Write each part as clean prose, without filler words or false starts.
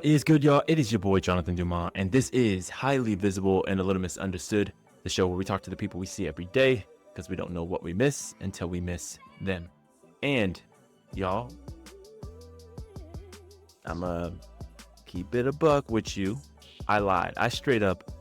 It is good, y'all. It is your boy, Jonathan Dumas, and this is Highly Visible and a Little Misunderstood, the show where we talk to the people we see every day because we don't know what we miss until we miss them. And, y'all, I'm keep it a buck with you. I lied. I straight up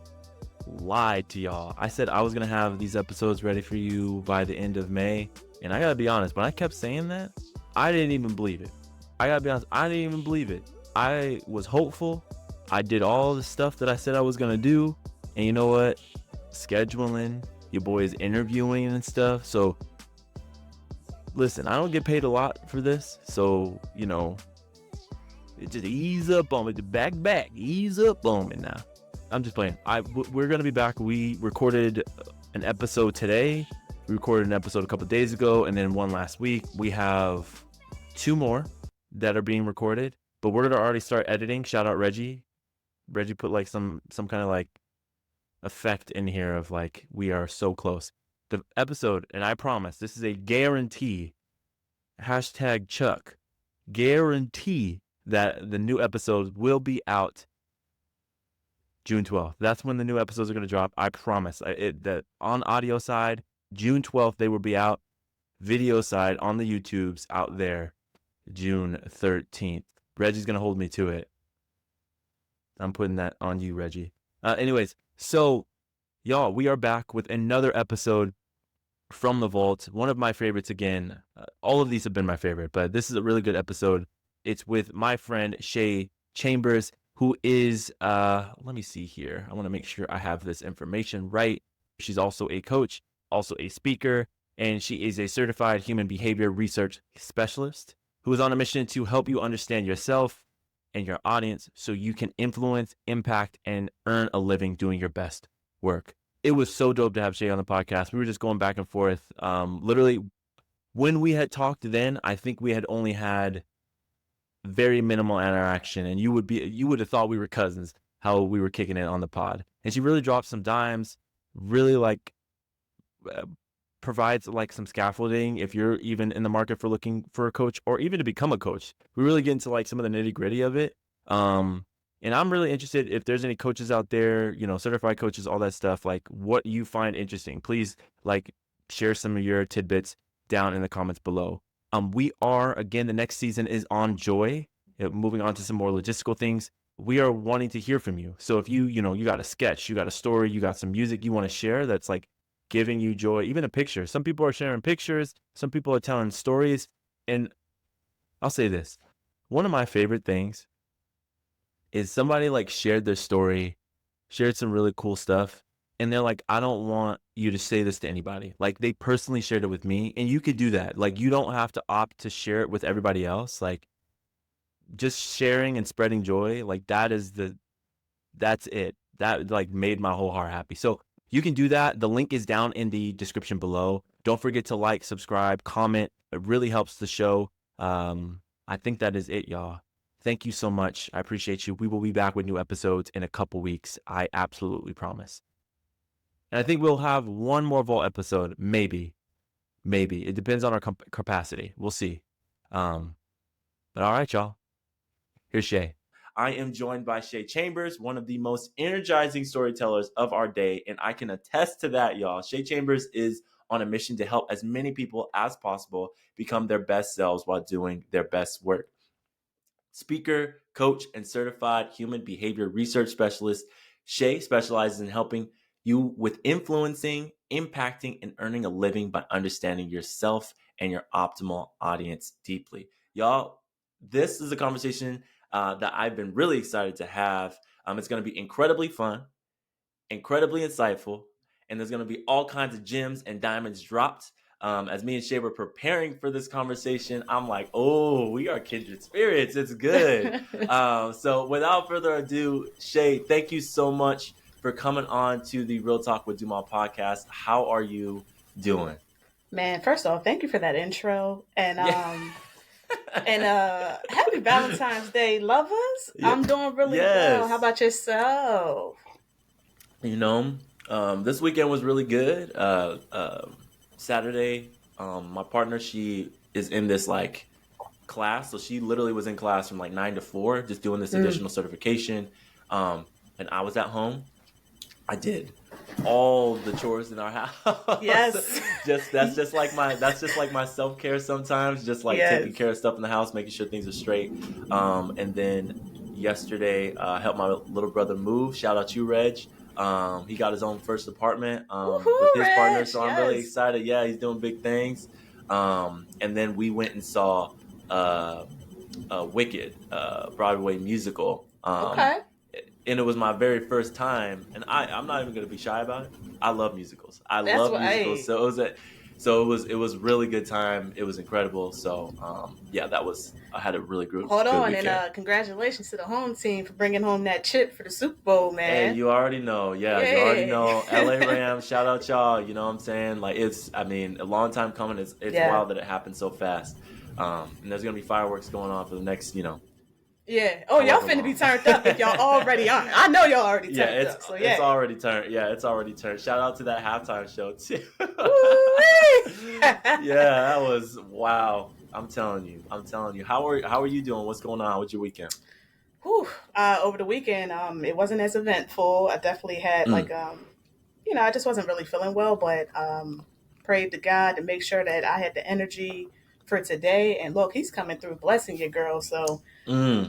lied to y'all. I said I was going to have these episodes ready for you by the end of May, and I got to be honest, when I kept saying that, I didn't even believe it. I got to be honest, I didn't even believe it. I was hopeful. I did all the stuff that I said I was going to do. And you know what? Scheduling, your boy is interviewing and stuff. So, listen, I don't get paid a lot for this. So, just ease up on it. Back. Ease up on me now. I'm just playing. We're going to be back. We recorded an episode today. We recorded an episode a couple of days ago. And then one last week. We have 2 more that are being recorded. But we're gonna already start editing. Shout out Reggie. Reggie put like some kind of like effect in here of like we are so close. The episode, and I promise this is a guarantee. Hashtag Chuck. Guarantee that the new episodes will be out June 12th. That's when the new episodes are gonna drop. I promise. That on audio side, June 12th they will be out. Video side on the YouTubes out there, June 13th. Reggie's going to hold me to it. I'm putting that on you, Reggie. Anyways, so y'all, we are back with another episode from the vault. One of my favorites again. All of these have been my favorite, but this is a really good episode. It's with my friend Shae Chambers, who is, let me see here. I want to make sure I have this information right. She's also a coach, also a speaker, and she is a certified human behavior research specialist who is on a mission to help you understand yourself and your audience so you can influence, impact, and earn a living doing your best work. It was so dope to have Shae on the podcast. We were just going back and forth. Literally, when we had talked then, I think we had only had very minimal interaction, and you would have thought we were cousins, how we were kicking it on the pod. And she really dropped some dimes, really like provides like some scaffolding if you're even in the market for looking for a coach or even to become a coach. We really get into like some of the nitty gritty of it. And I'm really interested if there's any coaches out there, certified coaches, all that stuff, like what you find interesting. Please like share some of your tidbits down in the comments below. We are, again, the next season is on Joy. Moving on to some more logistical things. We are wanting to hear from you. So if you got a sketch, you got a story, you got some music you want to share that's like giving you joy, even a picture. Some people are sharing pictures. Some people are telling stories. And I'll say this. One of my favorite things is somebody like shared their story, shared some really cool stuff. And they're like, I don't want you to say this to anybody. Like they personally shared it with me. And you could do that. Like you don't have to opt to share it with everybody else. Like just sharing and spreading joy. Like that's it. That like made my whole heart happy. So you can do that. The link is down in the description below. Don't forget to like, subscribe, comment. It really helps the show. I think that is it, y'all. Thank you so much. I appreciate you. We will be back with new episodes in a couple weeks. I absolutely promise. And I think we'll have one more vault episode. Maybe. It depends on our capacity. We'll see. But all right, y'all. Here's Shae. I am joined by Shae Chambers, one of the most energizing storytellers of our day, and I can attest to that, y'all. Shae Chambers is on a mission to help as many people as possible become their best selves while doing their best work. Speaker, coach, and certified human behavior research specialist, Shae specializes in helping you with influencing, impacting, and earning a living by understanding yourself and your optimal audience deeply. Y'all, this is a conversation that I've been really excited to have. It's going to be incredibly fun, incredibly insightful, and there's going to be all kinds of gems and diamonds dropped. As me and Shae were preparing for this conversation, I'm like, oh, we are kindred spirits. It's good. So without further ado, Shae, thank you so much for coming on to the Real Talk with Dumas podcast. How are you doing? Man, first off, thank you for that intro. And happy Valentine's Day, lovers. Yeah. I'm doing really well. How about yourself? This weekend was really good. Saturday, my partner, she is in this like class. So she literally was in class from like 9 to 4, just doing this additional certification. And I was at home. I did all the chores in our house. Yes. that's just like my self-care sometimes, just like taking care of stuff in the house, making sure things are straight. And then yesterday, helped my little brother move. Shout out to you, Reg. He got his own first apartment with his partner, so I'm really excited. Yeah, he's doing big things. And then we went and saw Wicked, Broadway musical. Okay. And it was my very first time, and I'm not even going to be shy about it. I love musicals. I love musicals. So it was really good time. It was incredible. So I had a really good. Hold on, weekend. And congratulations to the home team for bringing home that chip for the Super Bowl, man. Hey, you already know. Yeah, you already know. LA Rams, shout out y'all. You know what I'm saying? Like a long time coming. It's wild that it happened so fast. And there's gonna be fireworks going on for the next, Yeah. Oh, y'all finna be turned up if y'all already are. I know y'all already turned up. So it's already turned. Yeah, it's already turned. Shout out to that halftime show too. Yeah, that was wow. I'm telling you. How are you doing? What's going on with your weekend? Over the weekend, it wasn't as eventful. I definitely had I just wasn't really feeling well, but prayed to God to make sure that I had the energy for today. And look, he's coming through blessing you, girl. So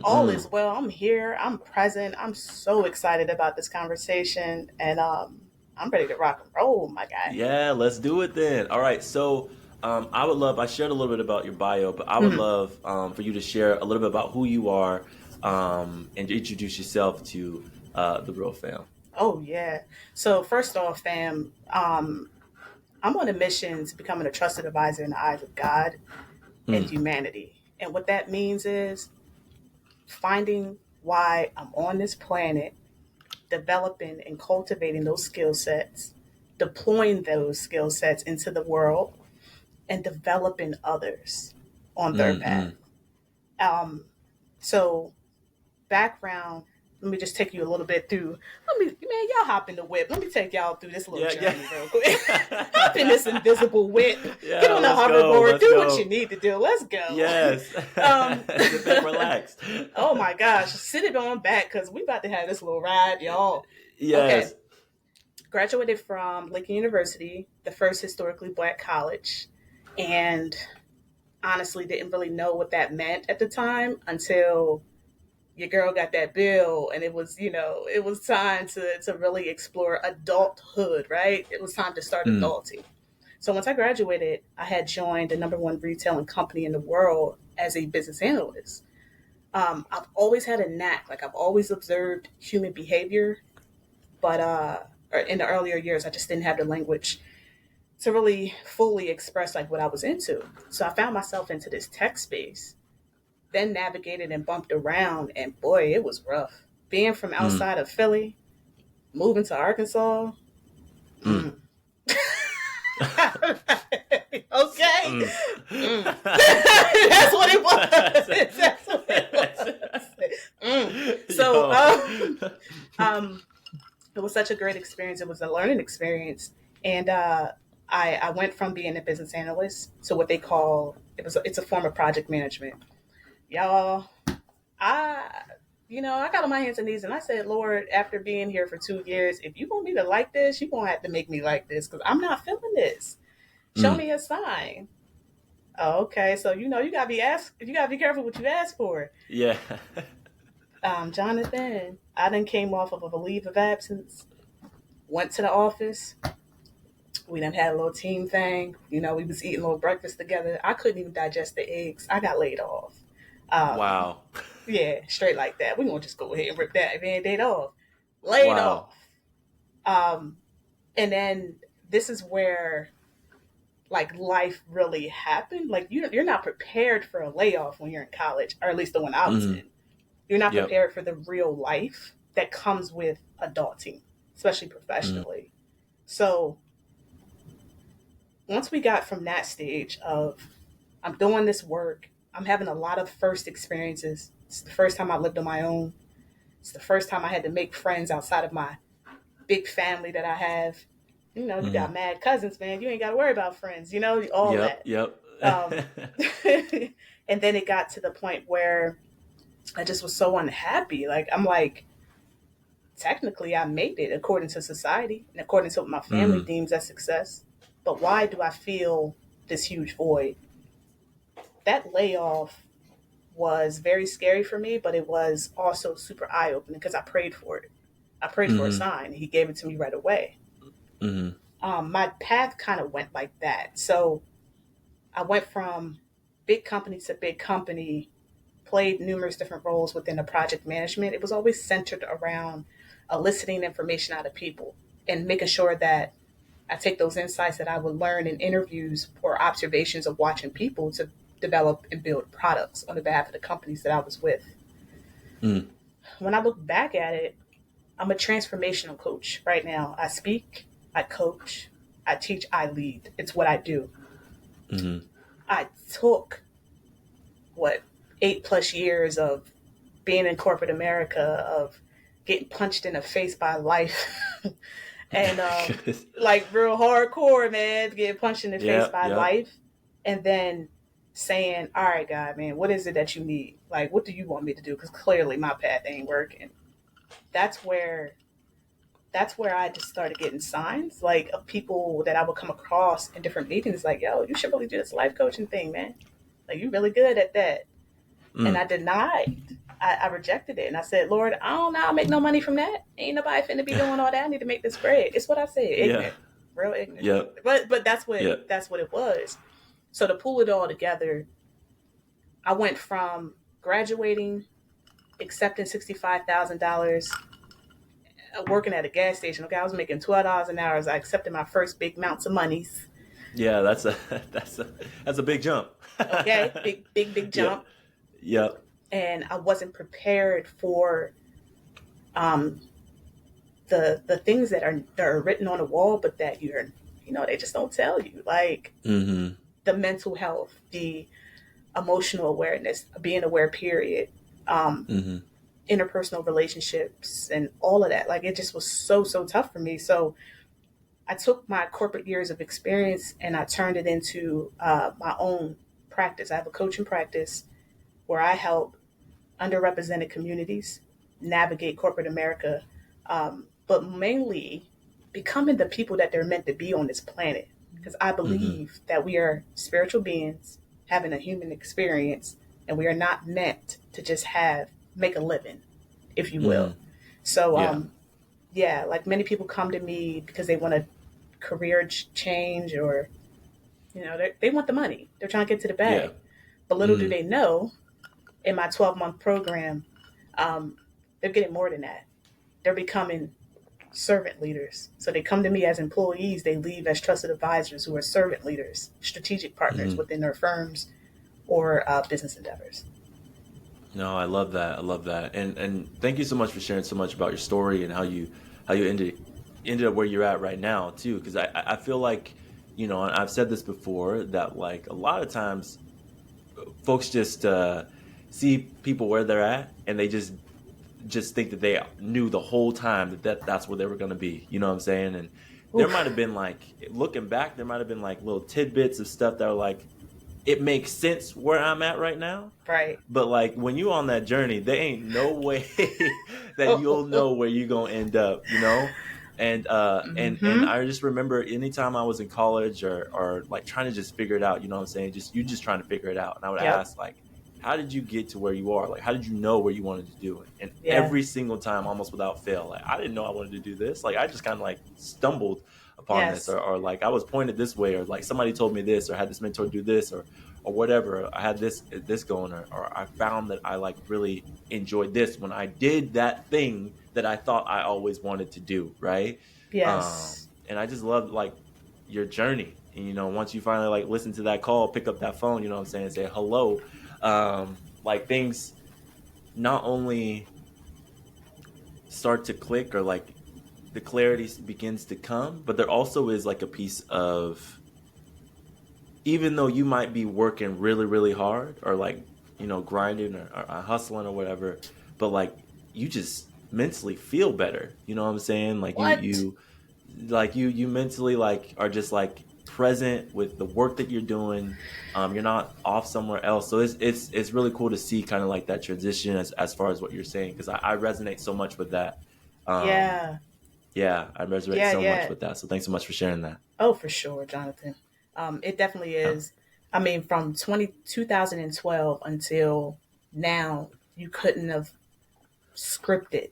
all is well. I'm here. I'm present. I'm so excited about this conversation. And I'm ready to rock and roll, my guy. Yeah, let's do it then. All right. So I shared a little bit about your bio, but I would love for you to share a little bit about who you are and introduce yourself to the real fam. Oh, yeah. So first off, fam, I'm on a mission to becoming a trusted advisor in the eyes of God and humanity. And what that means is finding why I'm on this planet, developing and cultivating those skill sets, deploying those skill sets into the world, and developing others on their path. So background, let me just take you a little bit through. Y'all hop in the whip. Let me take y'all through this little journey real quick. Hop in this invisible whip. Get on the hoverboard. Do what you need to do. Let's go. Yes. Sit back, relax. Oh my gosh. Sit it on back because we about to have this little ride, y'all. Yes. Okay. Graduated from Lincoln University, the first historically Black college. And honestly didn't really know what that meant at the time until your girl got that bill and it was time to really explore adulthood, right? It was time to start adulting. So once I graduated, I had joined the number one retailing company in the world as a business analyst. I've always had a knack, like I've always observed human behavior, but in the earlier years, I just didn't have the language to really fully express like what I was into. So I found myself into this tech space, then navigated and bumped around, and boy, it was rough. Being from outside of Philly, moving to Arkansas. Okay. That's what it was. That's what it was. So it was such a great experience. It was a learning experience. And I went from being a business analyst to what they call, it's a form of project management. Y'all, I got on my hands and knees and I said, Lord, after being here for 2 years, if you want me to like this, you're going to have to make me like this because I'm not feeling this. Show me a sign. Oh, okay. So, you got to be careful what you ask for. Yeah. Jonathan, I then came off of a leave of absence, went to the office. We done had a little team thing. We was eating a little breakfast together. I couldn't even digest the eggs. I got laid off. Wow. Yeah, straight like that. We're going to just go ahead and rip that Band-Aid off. Laid off. And then this is where like life really happened. Like you're not prepared for a layoff when you're in college, or at least the one I was in. You're not prepared for the real life that comes with adulting, especially professionally. So once we got from that stage of I'm doing this work, I'm having a lot of first experiences. It's the first time I lived on my own. It's the first time I had to make friends outside of my big family that I have. You got mad cousins, man. You ain't got to worry about friends, all that. Yep. And then it got to the point where I just was so unhappy. Like, I'm like, technically, I made it according to society and according to what my family Mm-hmm. deems as success. But why do I feel this huge void? That layoff was very scary for me, but it was also super eye opening because I prayed for it. I prayed for a Mm-hmm. sign. He gave it to me right away. Mm-hmm. My path kind of went like that. So I went from big company to big company, played numerous different roles within the project management. It was always centered around eliciting information out of people and making sure that I take those insights that I would learn in interviews or observations of watching people to develop and build products on the behalf of the companies that I was with. Mm-hmm. When I look back at it, I'm a transformational coach right now. I speak, I coach, I teach, I lead. It's what I do. Mm-hmm. I took what 8+ years of being in corporate America, of getting punched in the face by life, and like real hardcore, man, getting punched in the face Yeah. by Yeah. life, and then saying, "All right, God, man, what is it that you need? Like, what do you want me to do? Because clearly my path ain't working." That's where that's where I just started getting signs like of people that I would come across in different meetings, like, "Yo, you should really do this life coaching thing, man. Like, you're really good at that." And Mm. I denied. I rejected it, and I said, "Lord, I don't know. I'll make no money from that. Ain't nobody finna be doing all that. I need to make this bread." It's what I said, Yeah. ignorant, real ignorant. Yeah. But that's what Yeah. it was. So to pull it all together, I went from graduating, accepting $65,000, working at a gas station. Okay, I was making $12 an hour as I accepted my first big amounts of monies. Yeah. That's a that's a big jump. Okay, big Yeah. jump, Yeah. and I wasn't prepared for um, the things that are written on the wall, but that they just don't tell you, like Mm-hmm. the mental health, the emotional awareness, being aware, period, um, Mm-hmm. interpersonal relationships, and all of that. Like, it just was so tough for me. So I took my corporate years of experience and I turned it into my own practice. I have a coaching practice where I help underrepresented communities navigate corporate America, but mainly becoming the people that they're meant to be on this planet. Because I Mm-hmm. believe that we are spiritual beings having a human experience, and we are not meant to just make a living, if you Mm-hmm. will. So, Yeah. yeah, like many people come to me because they want a career change, or they want the money. They're trying to get to the Yeah. bag. But little do Mm-hmm. they know, in my 12-month program, um, they're getting more than that. They're becoming servant leaders. So they come to me as employees, they leave as trusted advisors who are servant leaders, strategic partners Mm-hmm. within their firms or business endeavors. No, I love that. I love that. And thank you so much for sharing so much about your story and how you ended up where you're at right now too. Because I feel like, and I've said this before, that like a lot of times folks just see people where they're at, and they just think that they knew the whole time that's where they were going to be. You know what I'm saying? And there might Oof. have been like, looking back, there might have been like little tidbits of stuff that were like, it makes sense where I'm at right now. Right. But like when you on that journey, there ain't no way that you'll know where you're gonna end up, you know? And Mm-hmm. I just remember anytime I was in college, or like trying to just figure it out, you know what I'm saying? Just trying to figure it out. And I would Yep. ask, like, how did you get to where you are? Like, how did you know where you wanted to do it? And Yeah. every single time, almost without fail, like, I didn't know I wanted to do this. Like, I just kind of like stumbled upon this, Yes. or like I was pointed this way, or like somebody told me this, or had this mentor do this, or whatever. I had this going, or I found that I like really enjoyed this when I did that thing that I thought I always wanted to do, right? Yes. And I just love like your journey. And once you finally like listen to that call, pick up that phone, you know what I'm saying, say hello, like things not only start to click, or like the clarity begins to come, but there also is like a piece of, even though you might be working really, really hard, or like, grinding, or hustling or whatever, but like you just mentally feel better. You know what I'm saying? Like What? you mentally like are just like present with the work that you're doing. You're not off somewhere else. So it's really cool to see kind of like that transition as far as what you're saying, because I resonate so much with that. Um, Yeah. yeah, I resonate Yeah, so much yeah. with that. So thanks so much for sharing that. Oh, for sure, Jonathan. It definitely Yeah. is. I mean, from 2012 until now, you couldn't have scripted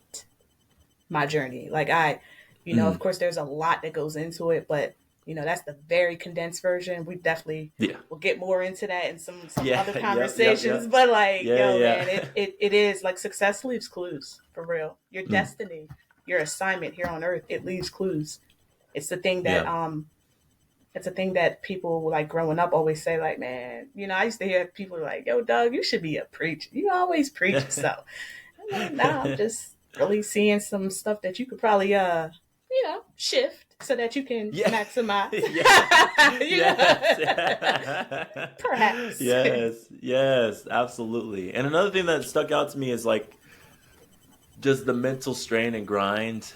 my journey. Like of Mm, course, there's a lot that goes into it, but that's the very condensed version. We definitely yeah. will get more into that in some Yeah. other Yep. Yep. conversations. Yep. But like, Yeah. yo, man, Yeah. it is like success leaves clues for real. Your Mm, destiny, your assignment here on earth, it leaves clues. It's the thing that yeah. it's a thing that people like growing up always say, like, man, I used to hear people like, yo, Doug, you should be a preacher. You always preach. So I'm like, nah, I'm just really seeing some stuff that you could probably shift so that you can Yeah. maximize. Yes. you know? Yes. Perhaps. Yes. Yes. Absolutely. And another thing that stuck out to me is like just the mental strain and grind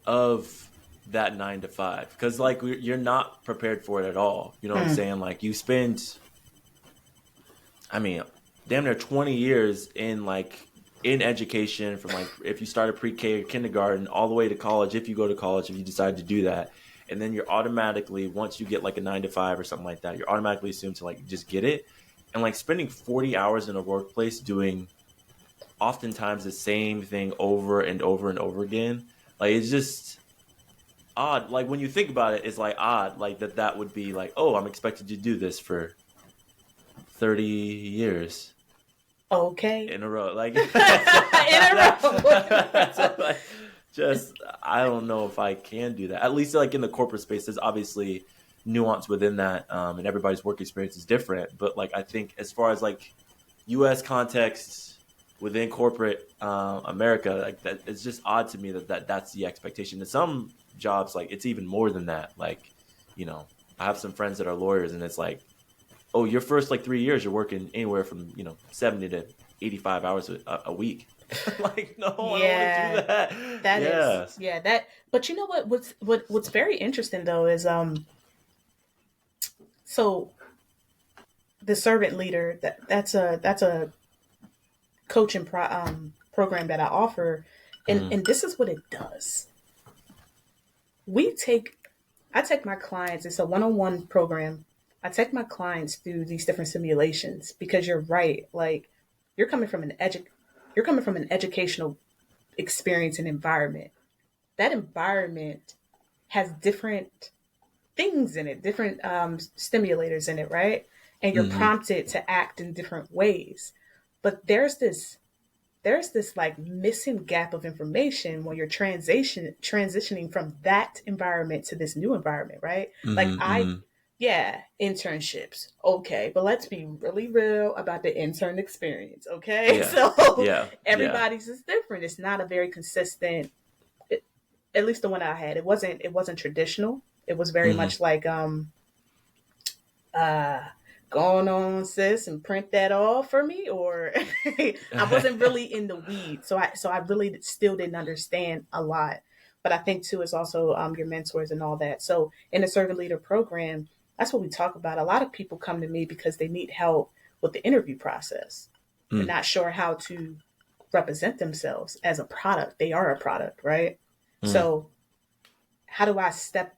of that 9 to 5, because like you're not prepared for it at all. You know what I'm Mm, saying? Like you spend, I mean, damn near 20 years in education, from like if you started pre-K or kindergarten all the way to college, if you go to college, if you decide to do that. And then you're automatically, once you get like a 9 to 5 or something like that, you're automatically assumed to like just get it. And like spending 40 hours in a workplace doing oftentimes the same thing over and over and over again. Like it's just odd. Like when you think about it, it's like odd, like that would be like, oh, I'm expected to do this for 30 years okay. in a row. Like, In a row. so like, just I don't know if I can do that. At least like in the corporate space, there's obviously nuance within that, and everybody's work experience is different. But like I think as far as like U.S. context within corporate America, like that, it's just odd to me that's the expectation. In some jobs, like it's even more than that. Like, I have some friends that are lawyers, and it's like, oh, your first like 3 years, you're working anywhere from 70 to 85 hours a week. Like, no, I don't want to do Yeah, that. that is, Yes. yeah, that. But you know what's very interesting though is so the servant leader, that's a coaching program that I offer, and Mm, and this is what it does. We take I take my clients. It's a one-on-one program. I take my clients through these different simulations because you're right. Like you're coming from you're coming from an educational experience and environment. That environment has different things in it, different stimulators in it, right? And you're mm-hmm, prompted to act in different ways. But there's this like missing gap of information when you're transitioning from that environment to this new environment, right? Like mm-hmm, mm-hmm. yeah, internships, okay, but let's be really real about the intern experience, okay? Yeah. So Yeah. Yeah. everybody's is different. It's not a very consistent. At least the one I had, it wasn't traditional. It was very Mm-hmm. much like uh going on sis and print that off for me, or I wasn't really in the weeds, so I really still didn't understand a lot. But I think too it's also your mentors and all that. So in the servant leader program, that's what we talk about. A lot of people come to me because they need help with the interview process. They're Mm, not sure how to represent themselves as a product. They are a product, right? mm, So how do I step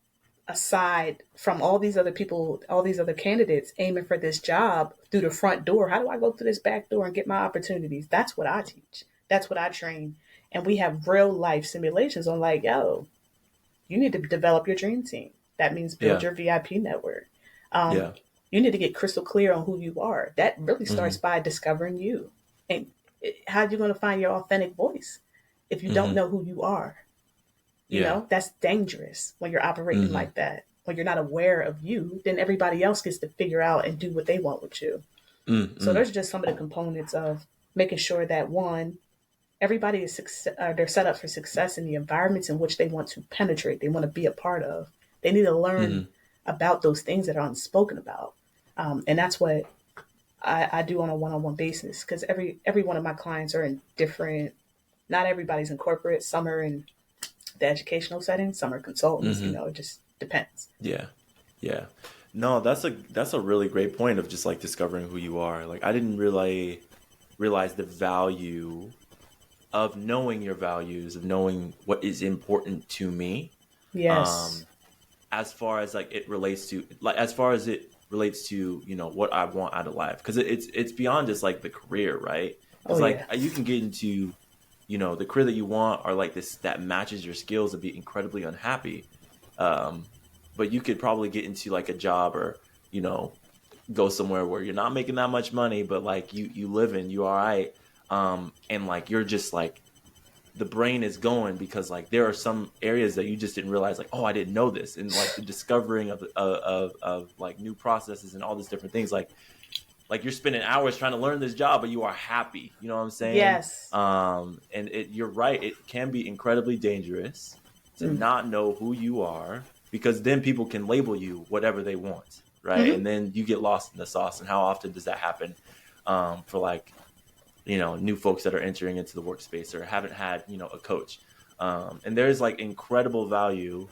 aside from all these other people, all these other candidates aiming for this job through the front door? How do I go through this back door and get my opportunities? That's what I teach. That's what I train. And we have real life simulations on like, yo, you need to develop your dream team. That means build yeah. your VIP network. Um, Yeah. you need to get crystal clear on who you are. That really Mm-hmm, starts by discovering you. And how are you going to find your authentic voice if you don't mm-hmm. know who you are? Yeah. That's dangerous when you're operating Mm-hmm, like that. When you're not aware of you, then everybody else gets to figure out and do what they want with you. So mm-hmm. there's just some of the components of making sure that one, everybody is they're set up for success in the environments in which they want to penetrate, they want to be a part of. They need to learn Mm-hmm. about those things that are unspoken about, and that's what I do on a one-on-one basis. Because every one of my clients are in different. Not everybody's in corporate. Some are in the educational setting. Some are consultants. Mm-hmm. It just depends. Yeah. Yeah. No, that's a really great point of just like discovering who you are. Like I didn't really realize the value of knowing your values, of knowing what is important to me. Yes. Um, as far as like it relates to like as far as it relates to, what I want out of life. Because it's beyond just like the career, right? Oh Because like yeah. you can get into, the career that you want or like this that matches your skills and be incredibly unhappy. Um, but you could probably get into like a job or, you know, go somewhere where you're not making that much money, but like you live in, you all right. And like you're just like the brain is going because like there are some areas that you just didn't realize like, oh, I didn't know this, and like the discovering of like new processes and all these different things like you're spending hours trying to learn this job, but you are happy. You know what I'm saying? Yes. And you're right. It can be incredibly dangerous to Mm. not know who you are because then people can label you whatever they want, right? Hmm. And then you get lost in the sauce. And how often does that happen for like new folks that are entering into the workspace or haven't had a coach? And there's like incredible value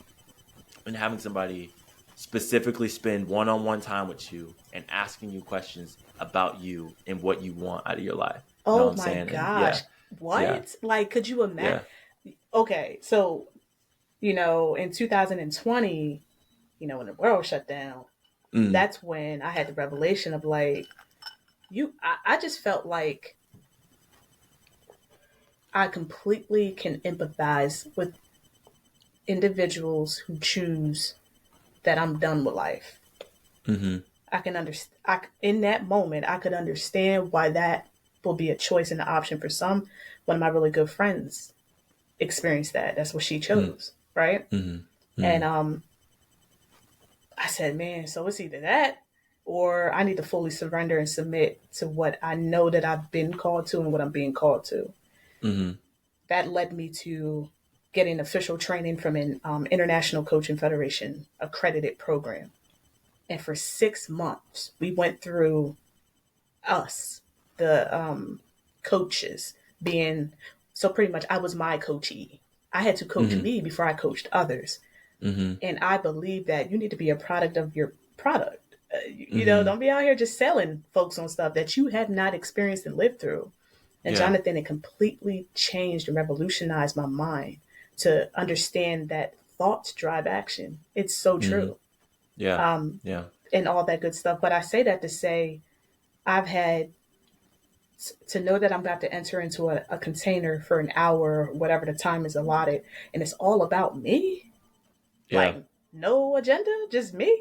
in having somebody specifically spend one-on-one time with you and asking you questions about you and what you want out of your life. You know what Oh I'm my saying? And yeah, gosh. yeah, What? Like, could you imagine? yeah. Okay, so in 2020, when the world shut down, Mm, that's when I had the revelation of like, I just felt like I completely can empathize with individuals who choose that I'm done with life. mm-hmm, I can understand. In that moment, I could understand why that will be a choice and an option for some. One of my really good friends experienced that. That's what she mm, chose, right? mm-hmm, And mm, I said, man, so it's either that or I need to fully surrender and submit to what I know that I've been called to and what I'm being called to. mm-hmm, That led me to getting official training from an International Coaching Federation accredited program. And for 6 months, we went through us, the coaches, being so pretty much I was my coachee. I had to coach mm-hmm, me before I coached others. mm-hmm, And I believe that you need to be a product of your product. mm-hmm. Don't be out here just selling folks on stuff that you have not experienced and lived through. And Yeah. Jonathan, it completely changed and revolutionized my mind to understand that thoughts drive action. It's so Mm-hmm. true. Yeah. Um, Yeah. and all that good stuff. But I say that to say I've had to know that I'm about to enter into a container for an hour, whatever the time is allotted, and it's all about me, Yeah. like no agenda, just me.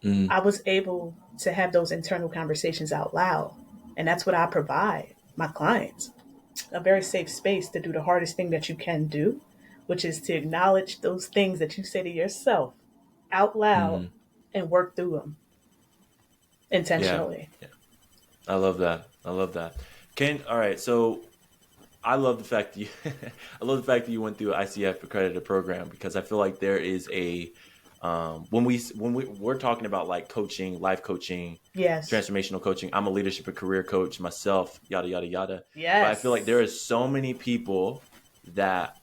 Mm-hmm. I was able to have those internal conversations out loud. And that's what I provide my clients, a very safe space to do the hardest thing that you can do, which is to acknowledge those things that you say to yourself out loud Mm-hmm. and work through them Yeah. intentionally. Yeah. I love that. I love that. All right. So I love the fact that you, I love the fact that you went through an ICF accredited program because I feel like there is a, we're talking about like coaching, life coaching, Yes. transformational coaching. I'm a leadership and career coach myself, yada yada yada. But I feel like there Yes. is so many people that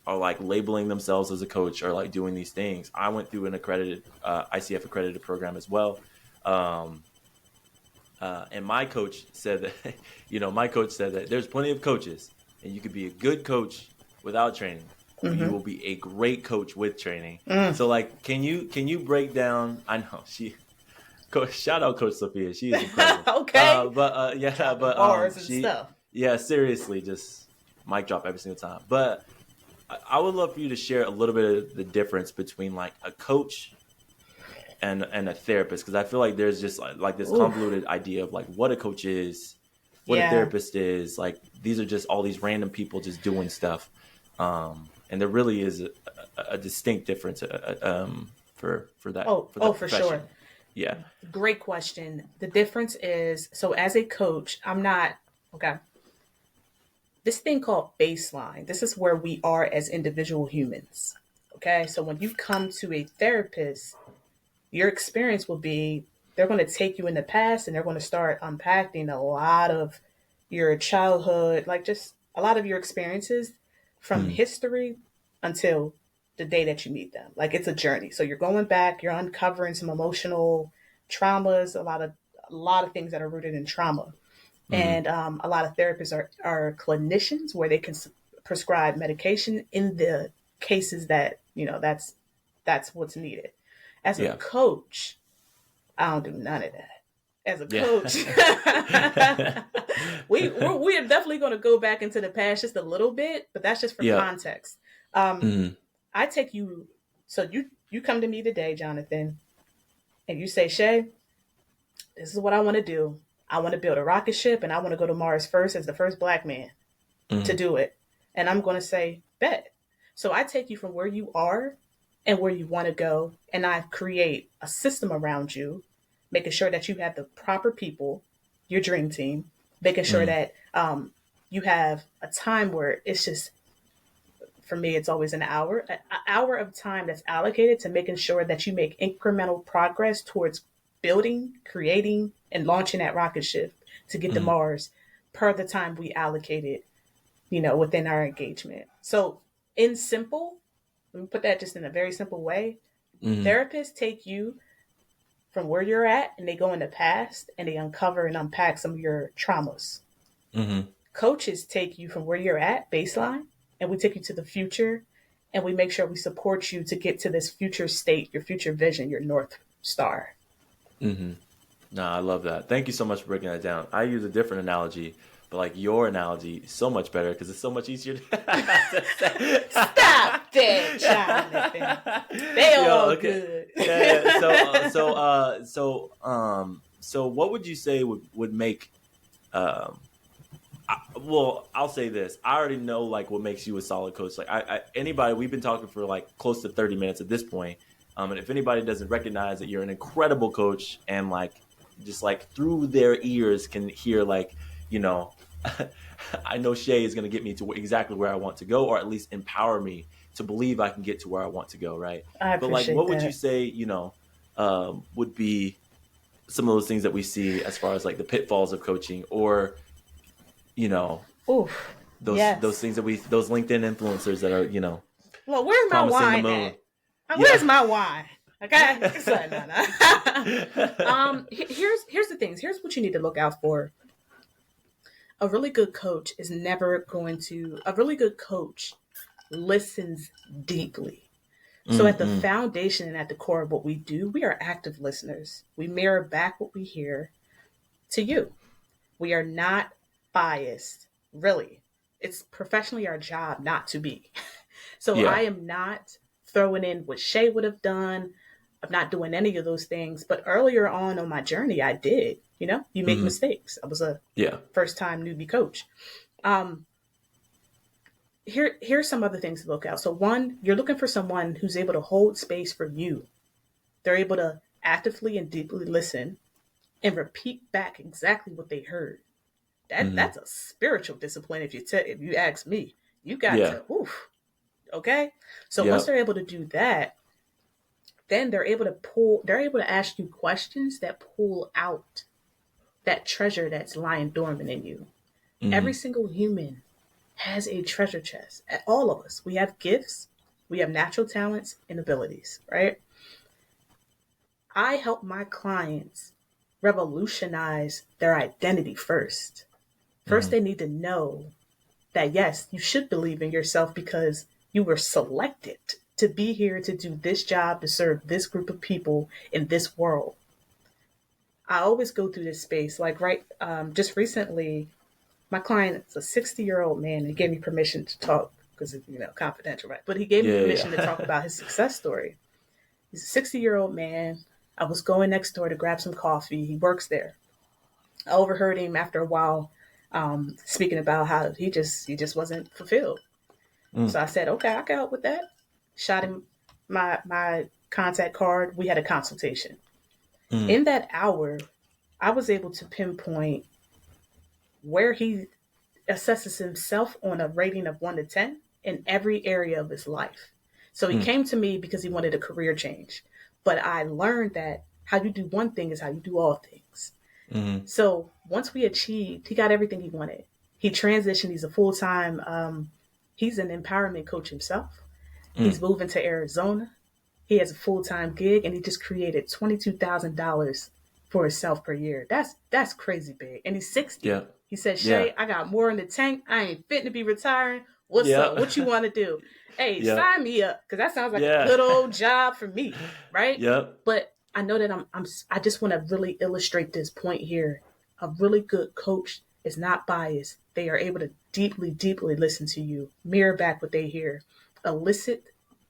are like labeling themselves as a coach or like doing these things. I went through an accredited ICF accredited program as well. Um, and my coach said that, my coach said that there's plenty of coaches, and you could be a good coach without training, but you Mm-hmm. will be a great coach with training. Mm. So, like, can you break down? I know shout out Coach Sophia, she is incredible. Okay. But yeah, Dropping but bars and stuff. yeah, seriously, just mic drop every single time. But I would love for you to share a little bit of the difference between like a coach and a therapist because I feel like there's just like this Ooh. convoluted idea of like what a coach is, what a Yeah. therapist is. Like these are just all these random people just doing stuff, and there really is a distinct difference Oh, for oh, that for sure. profession. Yeah. Great question. The difference is so as a coach, I'm not okay. This thing called baseline. This is where we are as individual humans. Okay. So when you come to a therapist, your experience will be they're going to take you in the past and they're going to start unpacking a lot of your childhood, like just a lot of your experiences from Mm, history until the day that you meet them. Like it's a journey. So you're going back, you're uncovering some emotional traumas, a lot of things that are rooted in trauma. Mm-hmm. And a lot of therapists are clinicians where they can prescribe medication in the cases that, that's what's needed. As a Yeah. coach, I don't do none of that. As a Yeah. coach, we are definitely going to go back into the past just a little bit, but that's just for Yeah. context. Um, Mm-hmm. I take you, so you come to me today, Jonathan, and you say, Shae, this is what I want to do. I want to build a rocket ship, and I want to go to Mars first as the first Black man to Mm-hmm. do it. And I'm going to say, bet. So I take you from where you are and where you want to go, and I create a system around you, making sure that you have the proper people, your dream team, making sure Mm-hmm. that you have a time where it's just, for me, it's always an hour of time that's allocated to making sure that you make incremental progress towards building, creating, and launching that rocket ship to get to Mm-hmm. Mars per the time we allocated, within our engagement. So, in simple, let me put that just in a very simple way. Mm-hmm. Therapists take you from where you're at and they go in the past and they uncover and unpack some of your traumas. Mm-hmm. Coaches take you from where you're at, baseline, and we take you to the future and we make sure we support you to get to this future state, your future vision, your North Star. Mm-hmm. No, I love that. Thank you so much for breaking that down. I use a different analogy, but like your analogy is so much better because it's so much easier to say. Stop that, Jonathan. They all Okay. good. Yeah. So what would you say would make well, I'll say this. I already know like what makes you a solid coach. Like anybody, we've been talking for like close to 30 minutes at this point. And if anybody doesn't recognize that you're an incredible coach and like just like through their ears can hear like, you know, I know Shae is going to get me to exactly where I want to go, or at least empower me to believe I can get to where I want to go. Right. I But like, appreciate what would you that. say, would be some of those things that we see as far as like the pitfalls of coaching, or, you know, Oof. those Yes. things that those LinkedIn influencers that are, Well, where's my promising the wine moon. at? Yeah. Where's my wine? Okay. So, no. Here's the things. Here's what you need to look out for. A really good coach is never going to. A really good coach listens deeply. So at the Mm-mm. foundation and at the core of what we do, we are active listeners. We mirror back what we hear to you. We are not biased, really. It's professionally our job not to be. So Yeah. I am not throwing in what Shae would have done. I'm not doing any of those things. But earlier on my journey, I did. You make Mm-hmm. mistakes. I was a Yeah. first time newbie coach. Um, here's some other things to look out. So one, you're looking for someone who's able to hold space for you. They're able to actively and deeply listen and repeat back exactly what they heard. Mm-hmm. That's a spiritual discipline. If you ask me, you got Yeah. to. Oof, okay. So once Yep. they're able to do that, then they're able to pull. They're able to ask you questions that pull out that treasure that's lying dormant in you. Mm-hmm. Every single human has a treasure chest. All of us. We have gifts, we have natural talents and abilities, right? I help my clients revolutionize their identity first. First, Mm-hmm. they need to know that yes, you should believe in yourself because you were selected to be here to do this job, to serve this group of people in this world. I always go through this space. Like, right, just recently, my client is a 60-year-old man and he gave me permission to talk because it's, confidential, right? But he gave me Yeah. permission to Yeah. talk about his success story. He's a 60-year-old man. I was going next door to grab some coffee. He works there. I overheard him after a while speaking about how he just wasn't fulfilled. Mm-hmm. So I said, okay, I can help with that. Shot him my contact card. We had a consultation. In that hour, I was able to pinpoint where he assesses himself on a rating of 1 to 10 in every area of his life. So he Mm-hmm. came to me because he wanted a career change. But I learned that how you do one thing is how you do all things. Mm-hmm. So once we achieved, he got everything he wanted. He transitioned. He's a full time. He's an empowerment coach himself. He's moving to Arizona. He has a full-time gig, and he just created $22,000 for himself per year. That's crazy big. And he's 60. Yeah. He said, Yeah. Shae, I got more in the tank. I ain't fitting to be retiring. What's up? Yeah. What you want to do? Hey, Yeah. sign me up, because that sounds like a Yeah. good old job for me, right? Yep. But I know that I just want to really illustrate this point here. A really good coach is not biased. They are able to deeply, deeply listen to you, mirror back what they hear, elicit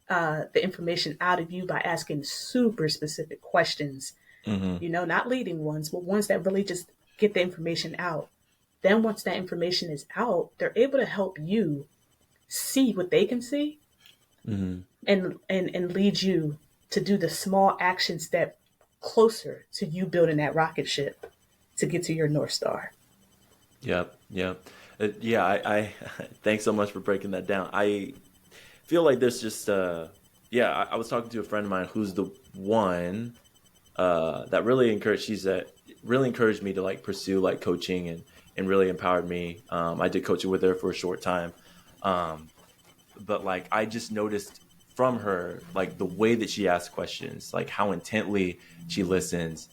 the information out of you by asking super specific questions, Mm-hmm. not leading ones, but ones that really just get the information out. Then once that information is out, they're able to help you see what they can see, Mm-hmm. and lead you to do the small action step closer to you building that rocket ship to get to your North Star. Yep. Yep. Yeah. I thanks so much for breaking that down. I feel like there's just yeah. I was talking to a friend of mine who's the one that really encouraged. Really encouraged me to like pursue like coaching and really empowered me. I did coaching with her for a short time, but like I just noticed from her like the way that she asks questions, like how intently she listens.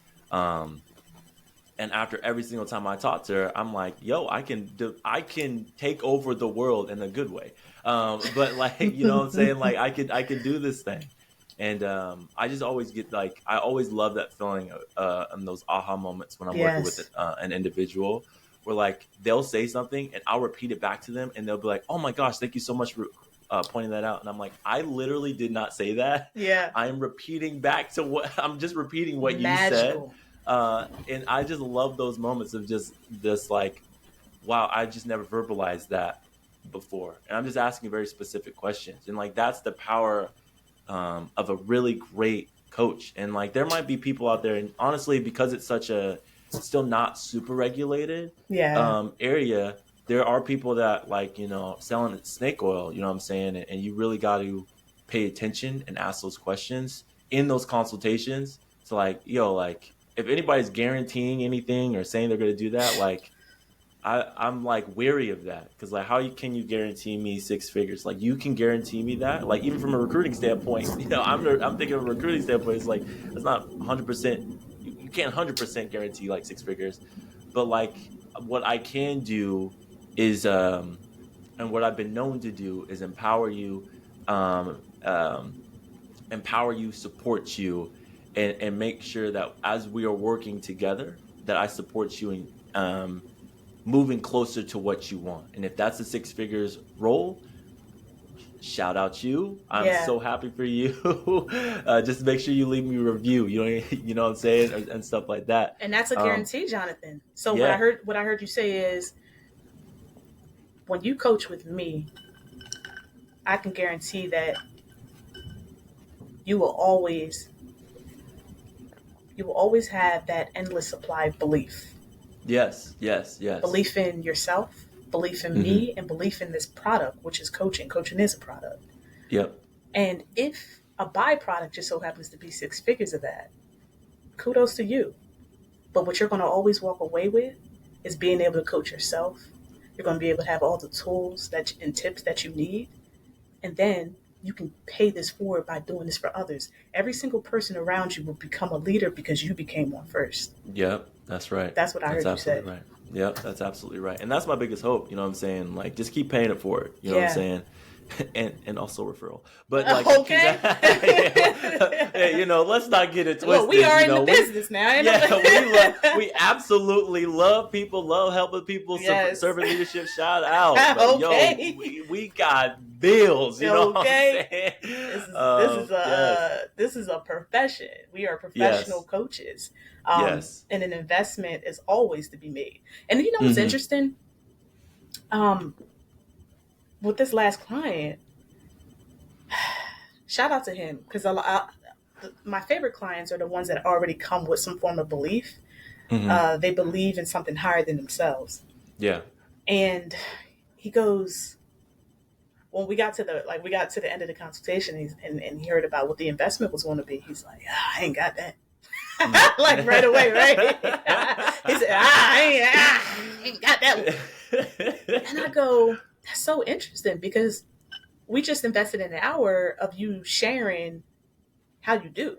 And after every single time I talk to her, I'm like, yo, I can take over the world in a good way. But like, you know what I'm saying? Like I could do this thing. And I just always get like, I always love that feeling and those aha moments when I'm working with an individual where like they'll say something and I'll repeat it back to them and they'll be like, oh my gosh, thank you so much for pointing that out. And I'm like, I literally did not say that. Yeah. I'm repeating back to I'm just repeating what Magical. you said. And I just love those moments of just this like, wow, I just never verbalized that before. And I'm just asking very specific questions. And like, that's the power of a really great coach. And like, there might be people out there, and honestly, because it's such a still not super regulated area, there are people that like, selling snake oil, you know what I'm saying? And you really got to pay attention and ask those questions in those consultations. So like, like, if anybody's guaranteeing anything or saying they're going to do that, like I'm like wary of that, because like how can you guarantee me 6 figures? Like you can guarantee me that, like even from a recruiting standpoint, I'm thinking of a recruiting standpoint. It's like it's not 100%. You can't 100% guarantee like 6 figures, but like what I can do is and what I've been known to do is empower you, support you, and make sure that as we are working together, that I support you in moving closer to what you want. And if that's a 6 figures role, shout out you. I'm so happy for you. Just make sure you leave me a review. You know what I'm saying, and stuff like that. And that's a guarantee, Jonathan. So what I heard you say is, when you coach with me, I can guarantee that you will always have that endless supply of belief. Yes. Belief in yourself, belief in me, and belief in this product, which is coaching. Coaching is a product. Yep. And if a byproduct just so happens to be 6 figures of that, kudos to you. But what you're going to always walk away with is being able to coach yourself. You're going to be able to have all the tools and tips that you need. And then you can pay this forward by doing this for others. Every single person around you will become a leader because you became one first. Yep, that's right. That's what I heard you say. Right. Yep, that's absolutely right. And that's my biggest hope, you know what I'm saying? Like, just keep paying it forward, you know what I'm saying? And also referral. But like, okay. Hey, let's not get it twisted. Well, we are in the business now. We absolutely love people, love helping people, serving leadership. Shout out. But, we got bills, you know what I'm saying? This is a profession. We are professional coaches. And an investment is always to be made. And you know what's interesting? With this last client, shout out to him, because my favorite clients are the ones that already come with some form of belief. They believe in something higher than themselves. Yeah. And he goes, when we got to the end of the consultation, and he heard about what the investment was going to be, he's like, I ain't got that. Like right away, right? He said, I ain't got that one. And I go, that's so interesting, because We just invested in an hour of you sharing how you do.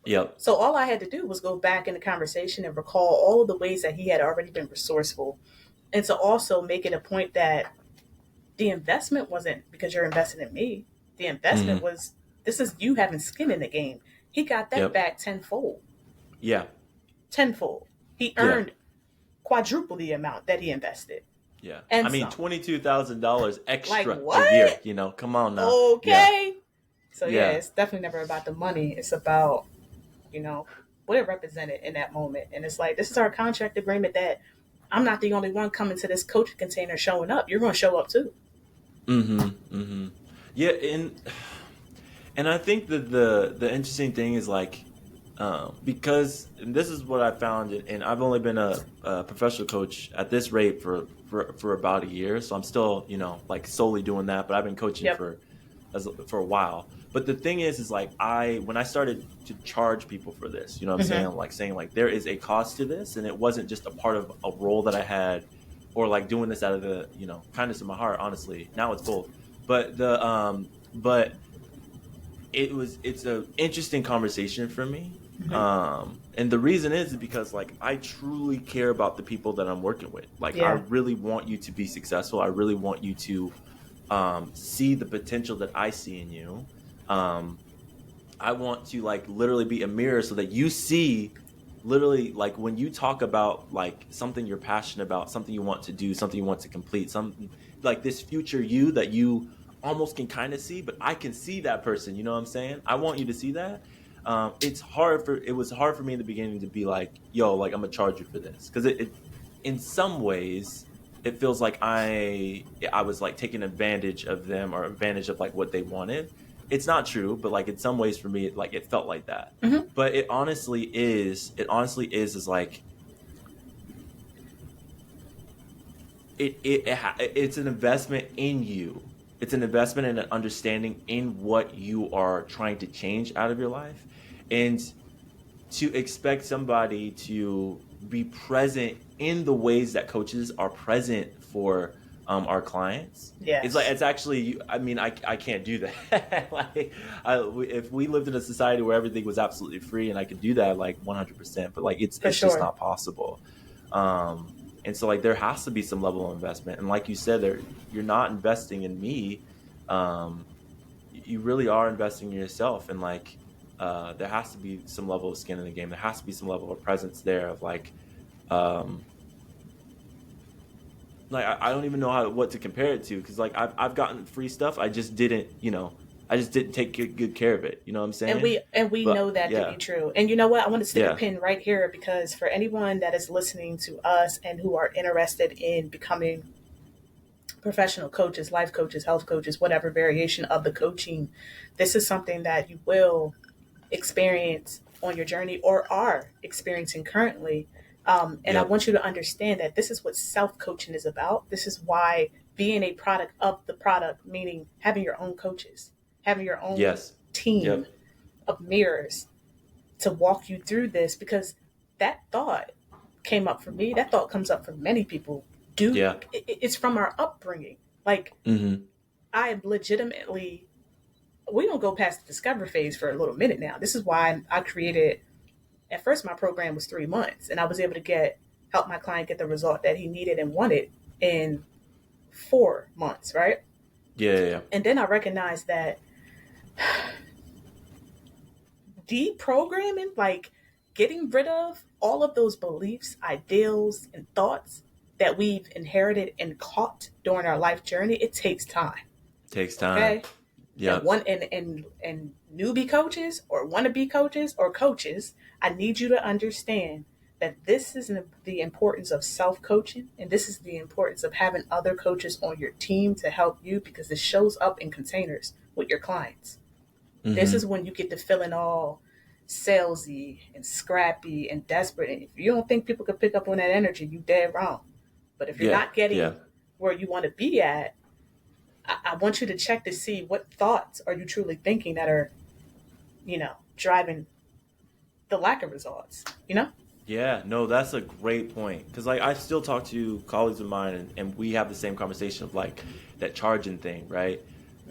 Yep. So all I had to do was go back in the conversation and recall all of the ways that he had already been resourceful, and to also make it a point that the investment wasn't because you're investing in me. The investment Mm-hmm. was, this is you having skin in the game. He got that Yep. back tenfold. Yeah. Tenfold. He Yeah. earned quadruple the amount that he invested Yeah. I and mean, some. $22,000 Like extra a year. what? Come on now. Yeah. Okay. So yeah, Yeah. it's definitely never about the money. It's about, you know, what it represented in that moment. And it's like, this is our contract agreement that I'm not the only one coming to this coaching container showing up. You're going to show up too. Mm-hmm. Mm-hmm. Yeah. And I think that the interesting thing is like, because and this is what I found, and I've only been a professional coach at this rate for about a year, so I'm still like solely doing that. But I've been coaching Yep. for a while. But the thing is like when I started to charge people for this, what I'm saying, Mm-hmm. like saying like there is a cost to this, and it wasn't just a part of a role that I had, or like doing this out of the kindness of my heart. Honestly, now it's both. But it's a interesting conversation for me. Mm-hmm. And the reason is because like I truly care about the people that I'm working with. Like I Yeah. really want you to be successful. I really want you to see the potential that I see in you. um, I want to like literally be a mirror so that you see literally like when you talk about like something you're passionate about, something you want to do, something you want to complete, something like this future you that you almost can kind of see, but I can see that person. You know what I'm saying? I want you to see that. It was hard for me in the beginning to be like, yo, like I'm gonna charge you for this because it in some ways it feels like I was like taking advantage of them or advantage of like what they wanted. It's not true, but like in some ways for me, it felt like that. Mm-hmm. But it honestly is. It honestly is like it's an investment in you. It's an investment in an understanding in what you are trying to change out of your life, and to expect somebody to be present in the ways that coaches are present for our clients. It's like Yes. it's actually. I mean, I can't do that. Like, if we lived in a society where everything was absolutely free and I could do that, like 100%, but like For it's just sure. not possible. And so like there has to be some level of investment, and like you said, there you're not investing in me. Um, you really are investing in yourself, and like there has to be some level of skin in the game. There has to be some level of presence there of um, like I don't even know what to compare it to because like I've gotten free stuff. I just didn't take good care of it. You know what I'm and saying? we know But that to be yeah, true. And you know what, I want to stick a yeah, pin right here, because for anyone that is listening to us and who are interested in becoming professional coaches, life coaches, health coaches, whatever variation of the coaching, this is something that you will experience on your journey or are experiencing currently. And I yep, want you to understand that this is what self coaching is about. This is why being a product of the product, meaning having your own coaches, having your own yes, team yep, of mirrors to walk you through this, because that thought came up for me. That thought comes up for many people. yeah, It's from our upbringing. Like, mm-hmm, I am legitimately, we don't go past the discover phase for a little minute now. This is why I created, at first my program was 3 months and I was able to help my client get the result that he needed and wanted in 4 months, right? yeah, yeah, yeah. And then I recognized that deprogramming, like getting rid of all of those beliefs, ideals, and thoughts that we've inherited and caught during our life journey, it takes time. Takes time. Okay. And Yep. one and newbie coaches or wannabe coaches or coaches, I need you to understand that this is the importance of self coaching, and this is the importance of having other coaches on your team to help you, because this shows up in containers with your clients. This Mm-hmm. is when you get to feeling all salesy and scrappy and desperate. And if you don't think people could pick up on that energy, you dead wrong. But if you're Yeah, not getting yeah, where you want to be at, I want you to check to see what thoughts are you truly thinking that are, driving the lack of results. yeah. No, that's a great point because like I still talk to colleagues of mine, and we have the same conversation of like that charging thing, right?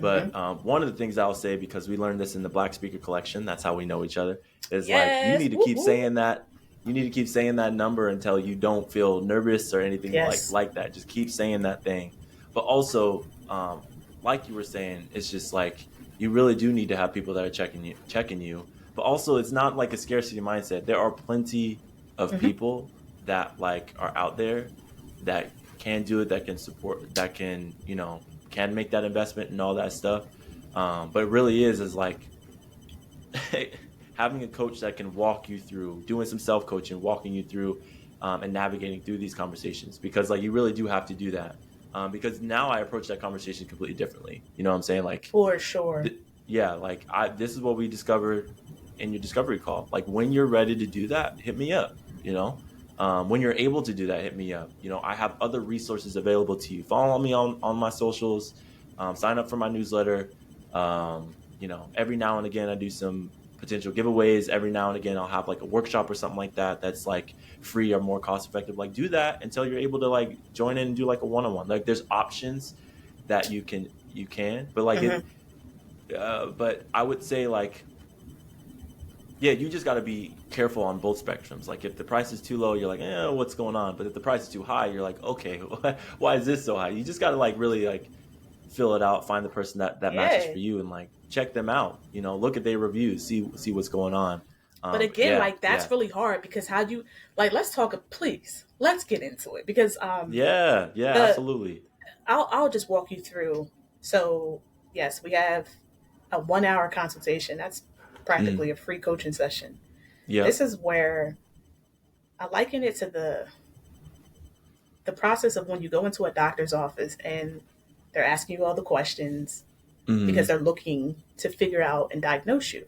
Mm-hmm. But one of the things I'll say, because we learned this in the Black Speaker Collection, that's how we know each other, is like you Yes. need to Woo, keep woo. saying that. You need to keep saying that number until you don't feel nervous or anything Yes. like that. Just keep saying that thing. But also, like you were saying, it's just like you really do need to have people that are checking you. But also, it's not like a scarcity mindset. There are plenty of Mm-hmm. people that like are out there that can do it, that can support, that can can make that investment and all that stuff. But it really is like having a coach that can walk you through doing some self coaching, walking you through and navigating through these conversations, because like you really do have to do that. Because now I approach that conversation completely differently. You know what I'm saying? Like, For sure. yeah, like this is what we discovered in your discovery call. Like when you're ready to do that, hit me up. When you're able to do that, hit me up. I have other resources available to you. Follow me on my socials. Sign up for my newsletter. Every now and again I do some potential giveaways. Every now and again I'll have like a workshop or something like that that's like free or more cost effective. Like do that until you're able to like join in and do like a one-on-one. Like there's options that you can, but like Mm-hmm. it. But I would say like, yeah, you just got to be careful on both spectrums. Like if the price is too low, you're like, what's going on? But if the price is too high, you're like, okay, why is this so high? You just got to like really like fill it out, find the person that matches Yeah. for you, and like check them out. Look at their reviews, see what's going on. But again, Yeah, like yeah, that's really hard because how you like let's talk please. Let's get into it because yeah, yeah, the absolutely. I'll just walk you through. So, yes, we have a 1 hour consultation. That's Mm, practically a free coaching session. yeah. This is where I liken it to the process of when you go into a doctor's office and they're asking you all the questions because Mm, they're looking to figure out and diagnose you.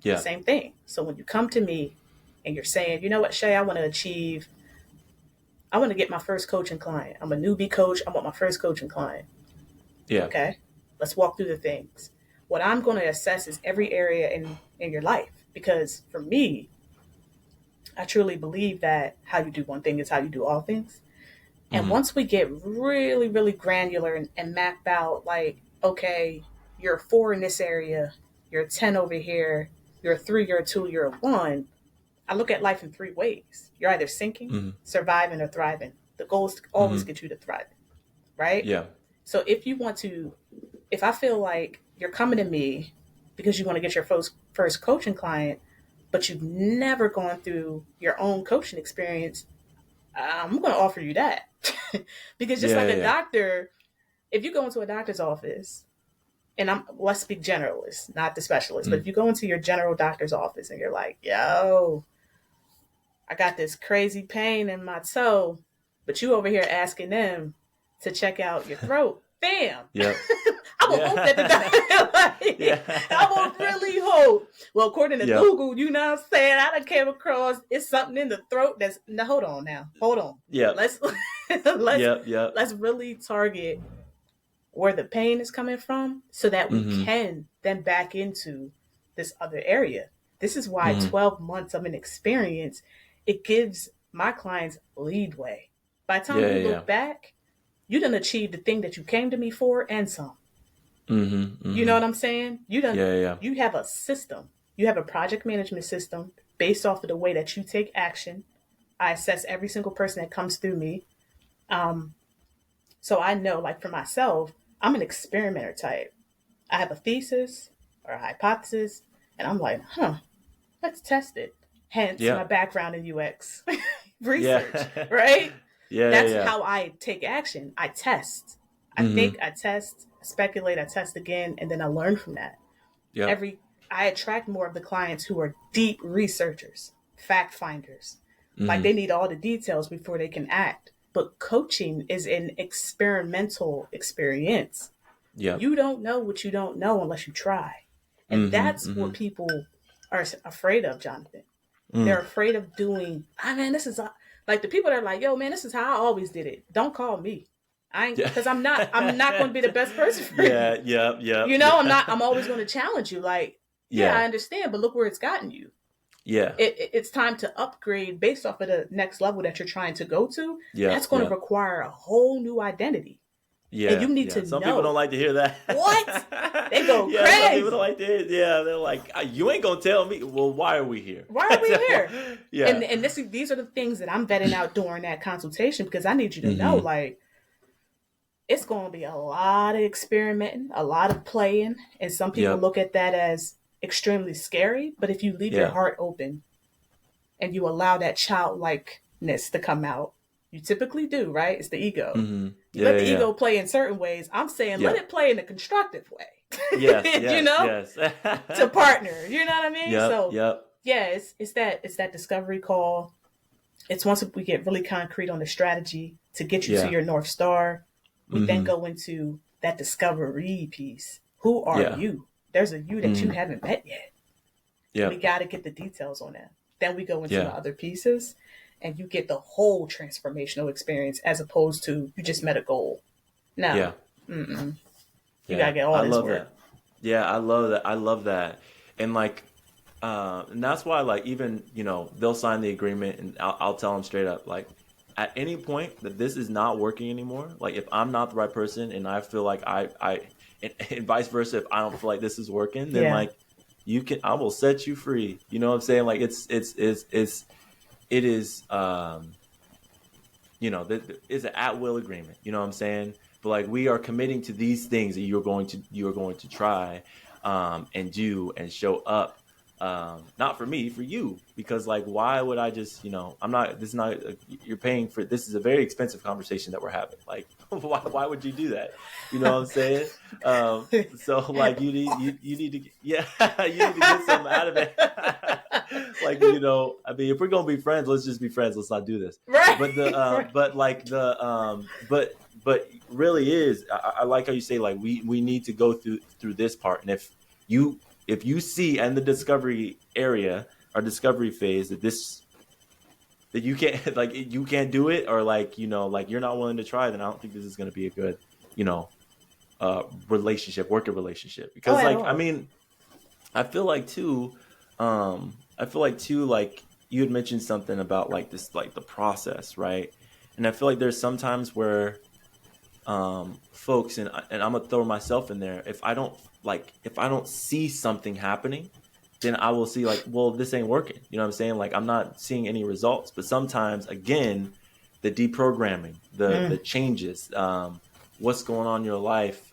yeah, Same thing. So when you come to me and you're saying, you know what, Shae, I want to get my first coaching client. I'm a newbie coach. I want my first coaching client. yeah. Okay, let's walk through the things. What I'm going to assess is every area in your life because for me, I truly believe that how you do one thing is how you do all things. And Mm, once we get really, really granular and map out, like, okay, you're a 4 in this area, you're a 10 over here, you're a 3, you're a 2, you're a 1. I look at life in 3 ways. You're either sinking, mm, surviving, or thriving. The goal is to always mm, get you to thrive, right? yeah. So if I feel like you're coming to me because you want to get your first coaching client, but you've never gone through your own coaching experience, I'm going to offer you that. Because just Yeah, like yeah, a yeah. doctor, if you go into a doctor's office, and let's speak generalist, not the specialist, but if Mm, you go into your general doctor's office and you're like, yo, I got this crazy pain in my toe, but you over here asking them to check out your throat. Bam! yep. I would hope that the Yeah. like, I would Yeah. really hope. Well, according to Yep. Google, you know what I'm saying? I done came across it's something in the throat that's no. Hold on now. Hold on. Yep. Let's let's Yep. Yep. let's really target where the pain is coming from so that we Mm-hmm. can then back into this other area. This is why Mm-hmm. 12 months of an experience, it gives my clients leadway. By the time Yeah. you Yeah. look back, you done achieved the thing that you came to me for and some. Mm-hmm. You know Mm-hmm. what I'm saying? Yeah. Yeah. You have a system. You have a project management system based off of the way that you take action. I assess every single person that comes through me. Um, so I know, like for myself, I'm an experimenter type. I have a thesis or a hypothesis, and I'm like, let's test it. Hence my Yeah. background in UX Yeah. research, right? Yeah. Yeah. That's Yeah. how I take action. I test. I think, Mm-hmm. I test, I speculate, I test again, and then I learn from that. Yep. I attract more of the clients who are deep researchers, fact finders. Like Mm-hmm. they need all the details before they can act. But coaching is an experimental experience. Yep. You don't know what you don't know unless you try. And Mm-hmm. that's what Mm-hmm. people are afraid of, Jonathan. They're Mm. afraid of doing, this is like the people that are like, yo, man, this is how I always did it. Don't call me. I ain't, Yeah. because I'm not going to be the best person for Yeah. you. Yep. Yep. You know, Yeah. I'm always going to challenge you. Like, yeah, I Yeah. understand, but look where it's gotten you. Yeah. It's time to upgrade based off of the next level that you're trying to go to. Yep. That's going to Yep. require a whole new identity. And you Yeah, need yeah. to Some people don't know like to hear that. what they go Yeah, some people don't crazy. like to hear. Yeah, they're like, You ain't gonna tell me." Well, why are we here? Why are we here? Yeah. And these are the things that I'm vetting out during that consultation, because I need you to know, Mm-hmm. like, it's going to be a lot of experimenting, a lot of playing, and some people Yep. look at that as extremely scary. But if you leave your Yeah. heart open and you allow that childlikeness to come out, you typically do, right? It's the ego. Mm-hmm. You Yeah. let the Yeah. Yeah. ego play in certain ways. I'm saying let Yep. it play in a constructive Yes. way, you Yes. know, Yes. to partner. You know what I mean? Yep. So Yep. yeah, it's that discovery call. It's once we get really concrete on the strategy to get you to Yeah. your North Star, we then Mm-hmm. go into that discovery piece. Who are Yeah. you? There's a you that you Mm-hmm. haven't met yet. We Yep. got to get the details on that. Then we go into the Yeah. other pieces, and you get the whole transformational experience as opposed to you just met a goal. No, Yeah. mm-mm. You got Yeah. to get all I this love work. that. Yeah, I love that. I love that. And like, and that's why, like, even they'll sign the agreement, and I'll tell them straight up, like, at any point that this is not working anymore, like, if I'm not the right person, and I feel like and vice versa, if I don't feel like this is working, then Yeah. like, I will set you free. You know what I'm saying? Like, it is, it's an at will agreement. You know what I'm saying? But like, we are committing to these things that you're going to try, and do and show up. Not for me, for you, because like, why would I just, I'm not. This is not. You're paying for. This is a very expensive conversation that we're having. Like, why would you do that? You know what I'm saying? So like, you need to yeah, you need to get something out of it. Like, I mean, if we're gonna be friends, let's just be friends. Let's not do this. Right. But Right. but like but really is, I like how you say, like, we need to go through this part. And if you see in the discovery area or discovery phase that you can't like, you can't do it, or like, like, you're not willing to try, then I don't think this is going to be a good, you know working relationship. Oh, Because at like, I all. mean, I feel like too, like, you had mentioned something about like this, like the process, right? And I feel like there's sometimes where folks, and I'm gonna throw myself in there, if I don't see something happening, then I will see, like, well, this ain't working. You know what I'm saying? Like, I'm not seeing any results. But sometimes, again, the deprogramming, the Mm. changes, what's going on in your life,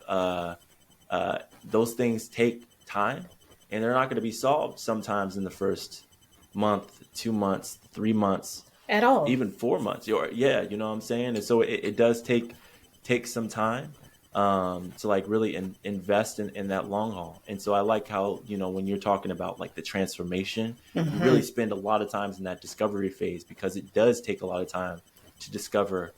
those things take time, and they're not going to be solved sometimes in the first month, 2 months, 3 months, At all. even 4 months. Yeah, you know what I'm saying? And so it does take some time, to like really invest in that long haul. And so I like how, when you're talking about like the transformation, you really Mm-hmm. spend a lot of times in that discovery phase, because it does take a lot of time to discover,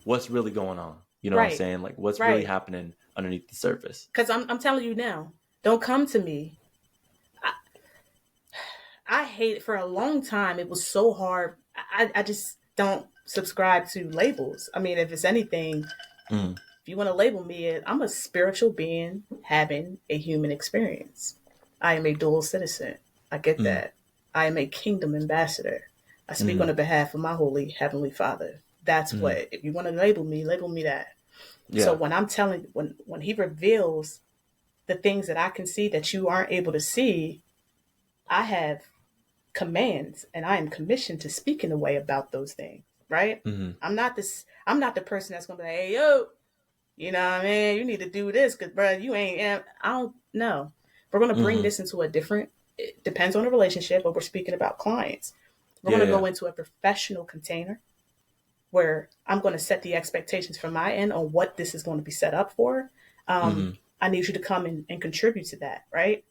what's really going on. You know what I'm Right. saying? Like, what's really Right. happening underneath the surface. Because I'm telling you now, don't come to me. I, I hate it. For a long time. It was so hard. I just don't subscribe to labels. I mean, if it's anything, Mm, if you want to label me, I'm a spiritual being having a human experience. I am a dual citizen. I get mm, that. I am a kingdom ambassador. I speak on mm, the behalf of my holy heavenly Father. That's mm. what. If you want to label me that. So Yeah. when I'm telling, when he reveals the things that I can see that you aren't able to see, I have commands and I am commissioned to speak in a way about those things, right? Mm, I'm not the person that's gonna be like, hey yo, you know what I mean? You need to do this because bro, you ain't I don't know. We're gonna bring mm. this into a different, it depends on the relationship, but we're speaking about clients. We're Yeah. gonna go Yeah. into a professional container where I'm going to set the expectations from my end on what this is going to be set up for. Um, Mm, I need you to come and contribute to that, right?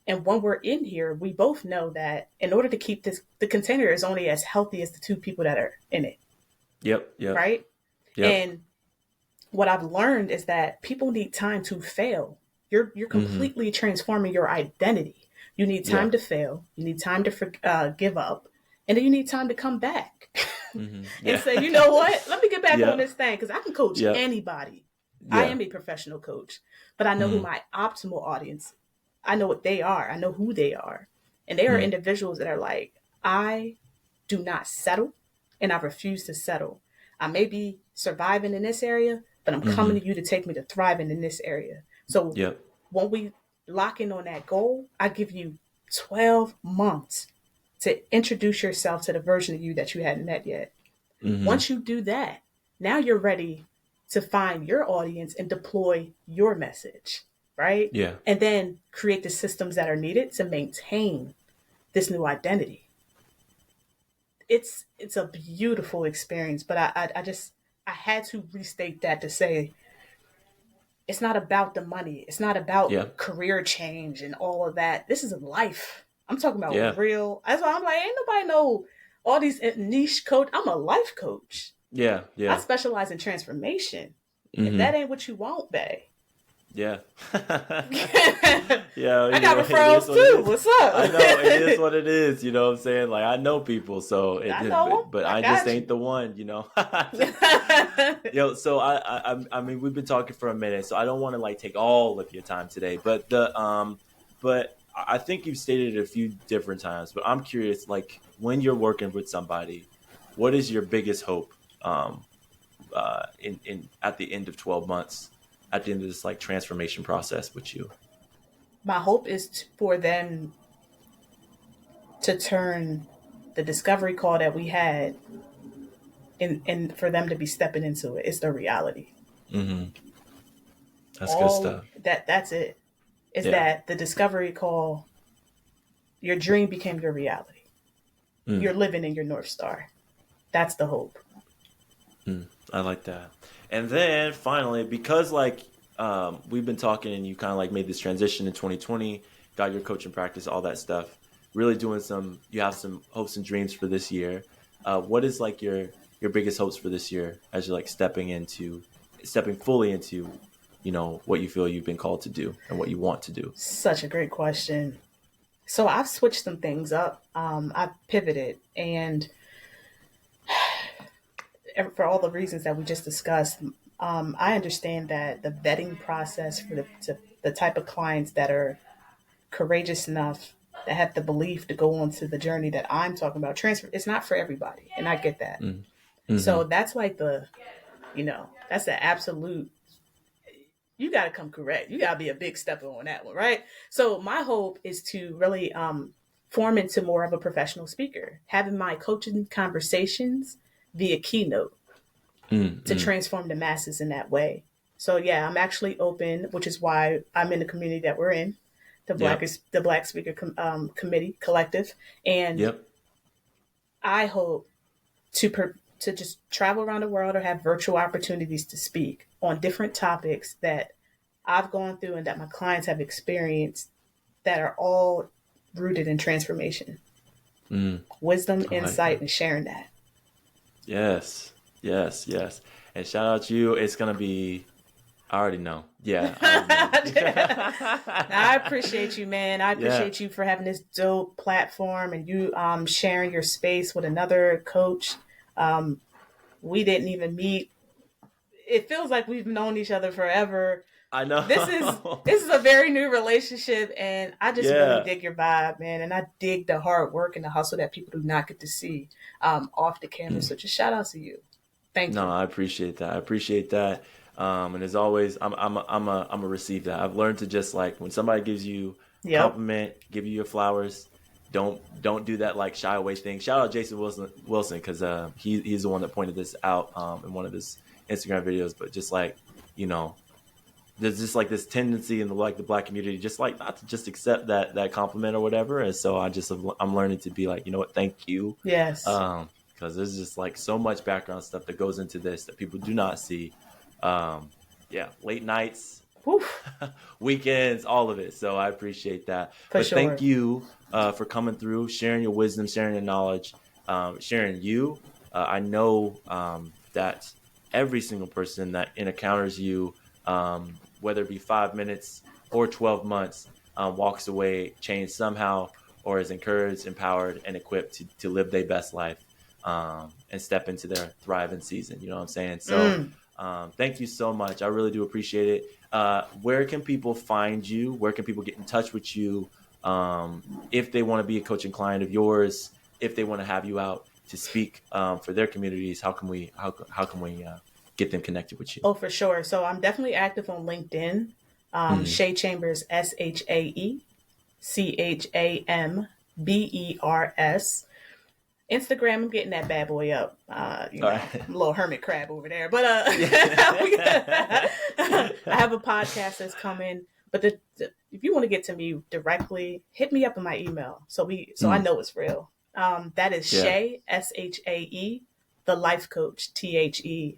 And when we're in here, we both know that in order to keep this, the container is only as healthy as the two people that are in it, yep. Yep. right? Yep. And what I've learned is that people need time to fail. You're Mm, completely transforming your identity. You need yeah. time to fail. You need time to give up, and then you need time to come back and Yeah. say, you know what? Let me get back on Yep. this thing because I can coach Yep. anybody. I Yeah. am a professional coach, but I know who Mm, my optimal audience. I know what they are. I know who they are, and they are mm, individuals that are like, I do not settle, and I refuse to settle. I may be surviving in this area, but I'm Mm-hmm. coming to you to take me to thriving in this area. So Yep. when we lock in on that goal, I give you 12 months to introduce yourself to the version of you that you hadn't met yet. Mm-hmm. Once you do that, now you're ready to find your audience and deploy your message, right? Yeah. And then create the systems that are needed to maintain this new identity. It's a beautiful experience, but I had to restate that to say it's not about the money. It's not about Yeah. career change and all of that. This is a life. I'm talking Yeah. about real. That's why I'm like, ain't nobody know all these niche coach. I'm a life coach. Yeah. I Yeah. specialize in transformation. If Mm-hmm. that ain't what you want, babe. Yeah. I Yeah, got it referrals is what it too. is. What's up? I know it is what it is, you know what I'm saying? Like I know people, so I know but them. I I just got ain't you. the one, you know. Yo, so I mean we've been talking for a minute, so I don't want to like take all of your time today, but but I think you've stated it a few different times, but I'm curious like when you're working with somebody, what is your biggest hope in at the end of 12 months, at the end of this like transformation process with you? My hope is for them to turn the discovery call that we had and for them to be stepping into it. It's their reality. Mm-hmm. That's good All stuff. that's it. Is Yeah. that the discovery call, your dream became your reality. Mm, You're living in your North Star. That's the hope. I like that. And then finally, because like we've been talking and you kind of like made this transition in 2020, got your coaching practice, all that stuff, really doing some, you have some hopes and dreams for this year. What is like your biggest hopes for this year as you're like stepping fully into, you know, what you feel you've been called to do and what you want to do? Such a great question. So I've switched some things up. I've pivoted, and for all the reasons that we just discussed, I understand that the vetting process for the type of clients that are courageous enough that have the belief to go on to the journey that I'm talking about, transfer, it's not for everybody, and I get that. Mm. Mm-hmm. So that's like that's the absolute. You got to come correct. You got to be a big stepper on that one, right? So my hope is to really form into more of a professional speaker, having my coaching conversations via keynote to Mm-hmm. transform the masses in that way. So yeah, I'm actually open, which is why I'm in the community that we're in, Yep. the Black Speaker Committee Collective, and Yep. I hope to just travel around the world or have virtual opportunities to speak on different topics that I've gone through and that my clients have experienced that are all rooted in transformation, Mm. wisdom, I like insight, that. and sharing that. Yes, yes, yes. And shout out to you. It's gonna be. I already know. Yeah, I already know. I appreciate you, man. I Yeah. appreciate you for having this dope platform and you sharing your space with another coach. Um, we didn't even meet. It feels like we've known each other forever. I This is know. this is a very new relationship, and I just really Yeah. dig your vibe, man. And I dig the hard work and the hustle that people do not get to see off the camera. Mm. So just shout out to you. Thank No, you. I appreciate that. I appreciate that. And as always, I'm a receive that. I've learned to just like when somebody gives you a Yep. compliment, give you your flowers. Don't do that like shy away thing. Shout out Jason Wilson because he's the one that pointed this out in one of his Instagram videos. But just like you know, there's just like this tendency in the black community, just like not to just accept that compliment or whatever. And so I'm learning to be like, you know what, thank you, Yes. because there's just like so much background stuff that goes into this that people do not see. Um, yeah, late nights, Woof, weekends, all of it. So I appreciate that. for But thank sure. you for coming through, sharing your wisdom, sharing your knowledge, sharing you. I know that every single person that encounters you, whether it be 5 minutes or 12 months, walks away changed somehow or is encouraged, empowered, and equipped to live their best life and step into their thriving season. You know what I'm saying? So Mm. thank you so much. I really do appreciate it. Where can people find you? Where can people get in touch with you if they want to be a coaching client of yours? If they want to have you out to speak for their communities, how can we get them connected with you? Oh, for sure. So I'm definitely active on LinkedIn. Mm. Shae Chambers, ShaeChambers. Instagram, I'm getting that bad boy up. All right. I'm a little hermit crab over there, but Yeah. I have a podcast that's coming. But if you want to get to me directly, hit me up in my email so I Mm. know it's real. That is Yeah. Shae, SHAE, the life coach, THELIFECOACH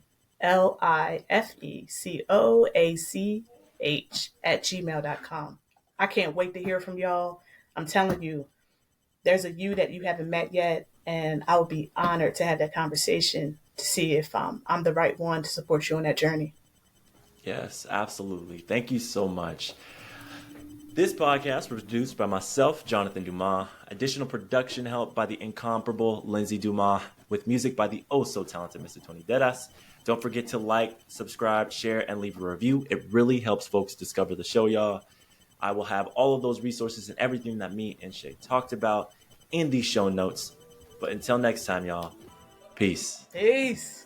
at gmail.com. I can't wait to hear from y'all. I'm telling you, there's a you that you haven't met yet, and I would be honored to have that conversation to see if I'm the right one to support you on that journey. Yes, absolutely. Thank you so much. This podcast was produced by myself, Jonathan Dumas. Additional production help by the incomparable Lindsay Dumas, with music by the oh-so-talented Mr. Tony Dedas. Don't forget to like, subscribe, share, and leave a review. It really helps folks discover the show, y'all. I will have all of those resources and everything that me and Shae talked about in these show notes. But until next time, y'all, peace. Peace.